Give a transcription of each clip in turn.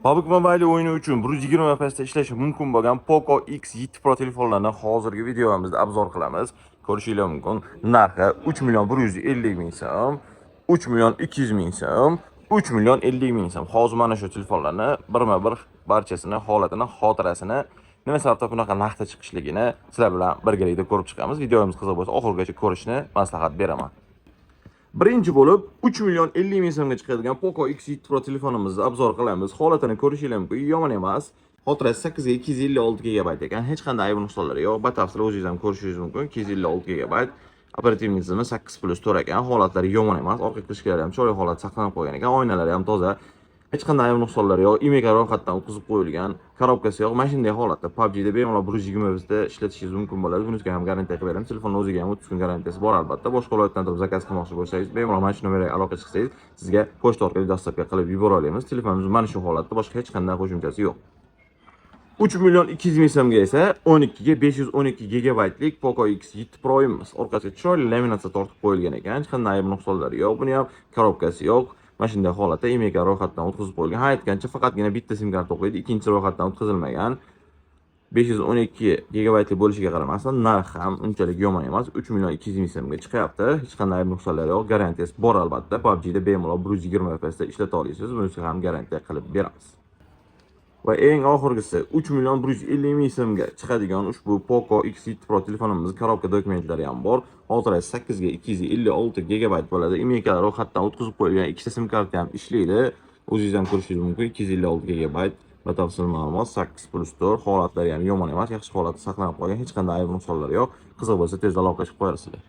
PUBG Mobile o'yini uchun 120 FPS ishlashi mumkin bo'lgan Poco X7 Pro telefonlarni hozirgi videomizda obzor qilamiz. Ko'rishingiz mumkin. Narxi 3.150.000 so'm, 3.200.000 so'm, 3.050.000 so'm. Hozir mana shu telefonlarni birma-bir barchasini, holatini, xotirasini, nima sababdan bunaqa narxda chiqishligini sizlar bilan birgalikda ko'rib chiqamiz. Videomiz qiziq bo'lsa, oxirigacha ko'rishni maslahat beraman. Birinchi bo'lib 3.050.000 so'mga chiqadigan Poco X7 Pro telefonimizni obzor qilamiz. Holatini ko'rishingiz mumkin, yomon emas. Xotirasi 8 ga 256 GB ekan. Hech qanday ayb nuqsonlari yo'q. Batafsil o'zingiz ham ko'rishingiz mumkin. 256 GB. Operativ tizimi 8+4 ekan. Holatlari yomon emas. Orqa kirishkalari ham chiroyli holatda saqlanib qolgan ekan. Oynalari ham toza. Hech qanday ayb nuqsonlari yo'q. Imega ro'yxatdan o'tkazib qo'yilgan. Korobkasi yo'q. Mana shunday holatda PUBG'da bemalol 120 fps da ishlatishingiz mumkin bo'ladi. Bunisiga ham garantiya qilib beramiz. Telefonning o'ziga ham 30 kun garantiyasi bor albatta. Boshqa viloyatdan turib zakaz qilmoqchi bo'lsangiz, bemalol mana shu nomerga aloqa qilsangiz, sizga pochta orqali dostavka qilib yubora olamiz. Telefonimiz mana shu holatda, boshqa hech qanday qo'shimchasi yo'q. 3.200.000 so'mga esa 12 ga 512 GB Poco X7 Pro'imiz. Orqasiga chiroyli laminatsiya tortib qo'yilgan ekan. Hech qanday ayb nuqsonlari yo'q. Buni ham korobkasi yo'q. Mana shunday holatda imega ro'yxatdan o'tkazib qo'yilgan. Ha, aytgancha faqatgina bitta sim karta o'qiydi, ikkinchi ro'yxatdan o'tkazilmagan. 512 GB bo'lishiga qaramasdan narx ham unchalik yomon emas. 3.200.000 so'mga chiqyapti. Hech qanday ayb nuqsonlari yo'q. Garantiyasi bor albatta. PUBG'da bemalol 120 FPS da ishlata olasiz. Bunisiga ham garantiya qilib beramiz. Va eng oxirgisi 3.150.000 so'mga chiqadigan ushbu Poco X7 Pro telefonimiz korobka dokumentlari ham bor. Xotirasi 8 ga 256 GB bo'ladi. Imega ro'yxatdan o'tkazib qo'yilgan ikkita sim karta ham ishlaydi. O'zingiz ham ko'rishingiz mumkin. 256 GB batafsil ma'lumot 8+4. Holatlari ham yomon emas, yaxshi holatda saqlanib qolgan. Hech qanday ayb nuqsonlari yo'q. Qiziq bo'lsa tezda aloqa qilib qo'yarsizlar.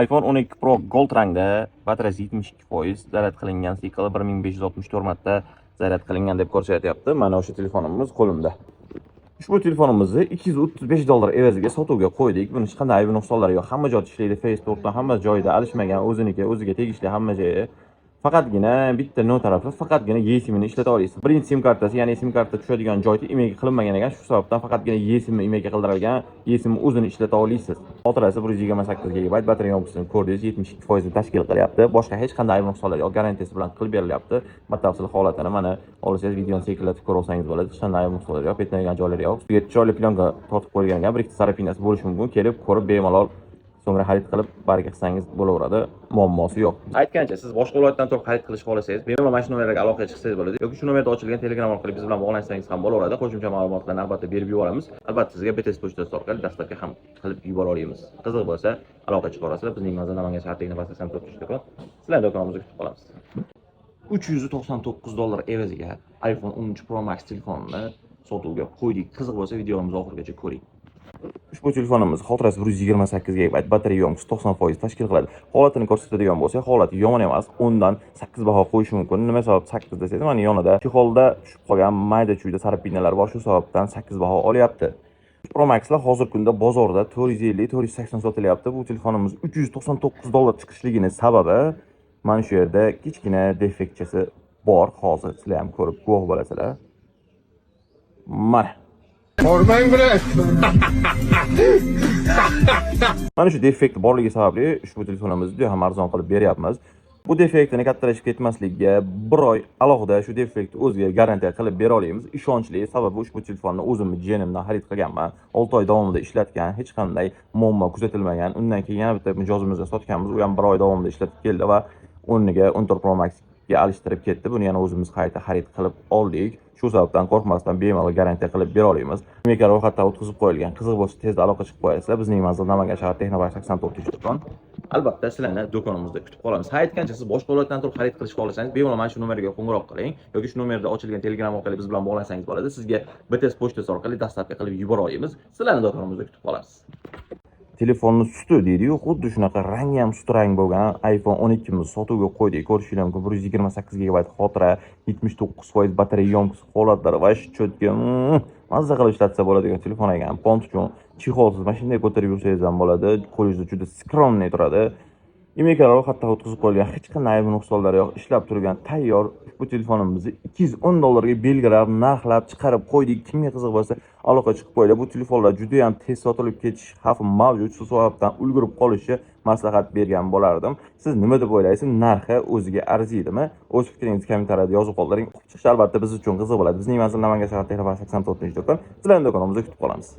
iPhone 12 Pro Gold rangda, batareyasi 72%, zaryad qilingan sikli 1564 marta zaryad qilingan deb ko'rsatyapti. Mana o'sha telefonimiz qo'limda. Ushbu telefonimizni $235 evaziga sotuvga qo'ydik. Buni hech qanday ayb nuqsonlari yo'q. Hamma joyda ishlaydi. Facebook'dan hamma joyda alishmagan, o'ziga tegishli hamma joyi. Faqatgina bitta no tarafi, faqatgina eSIM-ni ishlata olasiz. Birinchi sim kartasi, ya'ni sim karta tushadigan joyda imega qilinmagan ekan. Shu sababdan faqatgina eSIM-ni imega qildirilgan, eSIM o'zini ishlata olasiz. Xotirasi 128 GB, batareya yo'qligini ko'rdingiz, 72% tashkil qilyapti. Boshqa hech qanday ayb nuqsonlari yo'q, garantiyasi bilan qilib berilyapti. Batafsil holatini mana olsangiz videoni sekinlatib ko'rsangiz bo'ladi. Hech qanday ayb nuqsonlari yo'q, betmagan joylari yo'q. Ustiga chiroyli plyonka tortib qo'yilgan ekan. Bir ikkita sarapinasi bo'lishi mumkin. Kelib, ko'rib bemalol so'ngra xarid qilib baraka qilsangiz bo'laveradi, muammosi yo'q. Aytgancha, siz boshqa viloyatdan turib xarid qilishni xohlasangiz, bemalol mana shu nomerga aloqa chiqsangiz bo'ladi yoki shu nomerda ochilgan Telegram orqali biz bilan bog'lansangiz ham bo'laveradi. Qo'shimcha ma'lumotlarni albatta berib yuboramiz. Albatta sizga BTS pochtasi orqali dostavka ham qilib yubora olamiz. Qiziq bo'lsa, aloqa chiqarasizlar. Bizning mazar Namangan shahridagi Nafas 84 do'kon. Sizlarni do'konimizda kutib qolamiz. $399 evaziga iPhone 13 Pro Max telefonini sotuvga qo'ydik. Qiziq bo'lsa, videomizni oxirigacha ko'ring. Ushbu telefonimiz xotirasi 128 GB, batareya yo'qligi 90% tashkil qiladi. Holatini ko'rsatadigan bo'lsak, holati yomon emas. 10 dan 8 baho qo'yish mumkin. Nima sabab 8 desangiz, mana yonida chexolda tushib qolgan mayda-chuyda sarapinalar bor. Shu sababdan 8 baho olyapti. Pro Maxlar hozirgi kunda bozorda 450-480 sotilyapti. Bu telefonimiz $399 chiqishligini sababi mana shu yerda kichkina defektchasi bor. Hozir sizlar ham ko'rib guvoh bo'lasizlar. Mana Ormang bilan. Mana shu defekt borligi sababli ushbu telefonimizni juda ham arzon qilib beryapmiz. Bu defektini kattalashib ketmasligiga bir oy alohida shu defektni o'ziga garantiya qilib bera olamiz. Ishonchli, sababi ushbu telefonni o'zimni jiyanimdan xarid qilganman. 6 oy davomida ishlatgan, hech qanday muammo kuzatilmagan. Undan keyin yana bitta mijozimizga sotganmiz. U ham bir oy davomida ishlatib keldi va o'rniga 14 Pro Max ga alishtirib ketdi. Buni yana o'zimiz qayta xarid qilib oldik. Shu sababdan qo'rqmasdan bemalol garantiya qilib bera olamiz. Imega ro'yxatdan o'tkazib qo'yilgan. Qiziq bo'lsa tezda aloqa chiqib qo'yasizlar. Bizning manzil Namangan shahar Texnopark 84 do'kon. Albatta sizlarni do'konimizda kutib qolamiz. Ha, aytgancha, siz boshqa viloyatdan turib xarid qilishni xohlasangiz, bemalol mana shu nomerga qo'ng'iroq qiling yoki shu nomerda ochilgan Telegram orqali biz bilan bog'lansangiz bo'ladi. Sizga BTS pochtasi orqali dostavka qilib yubora olamiz. Sizlarni do'konimizda kutib qolamiz. Telefonni suti deydi-yu, xuddi shunaqa rangi ham sut rang bo'lgan iPhone 12 miz sotuvga qo'ydik. Ko'rishingiz mumkin, 128 GB xotira, 79% batareya yo'qligi holatlari va cho'tga mazza qilib ishlatsa bo'ladigan telefon ekan. Pont uchun chexolsiz mashinada ko'tarib yursangiz ham bo'ladi. Qo'lingizda juda skromniy turadi. Imega ro'yxatdan o'tkazib qo'yilgan, hech qanday ayb nuqsonlari yo'q, ishlab turgan tayyor bu telefonimizni $210 ga belgilab, narxlab chiqarib qo'ydik. Kimga qiziq bo'lsa, aloqa chiqib qo'ydi. Bu telefonlar juda ham tez sotilib ketish xavfi mavjud. Shu sababdan ulgurib qolishi maslahat bergan bo'lardim. Siz nima deb o'ylaysiz? Narxi o'ziga arziydimi? O'z fikringizni kommentariyada yozib qoldiring. Chiqish albatta biz uchun qiziq bo'ladi. Bizning manzil Namangan shahar Texnopark 84-do'kon. Sizlarni do'konimizda kutib qolamiz.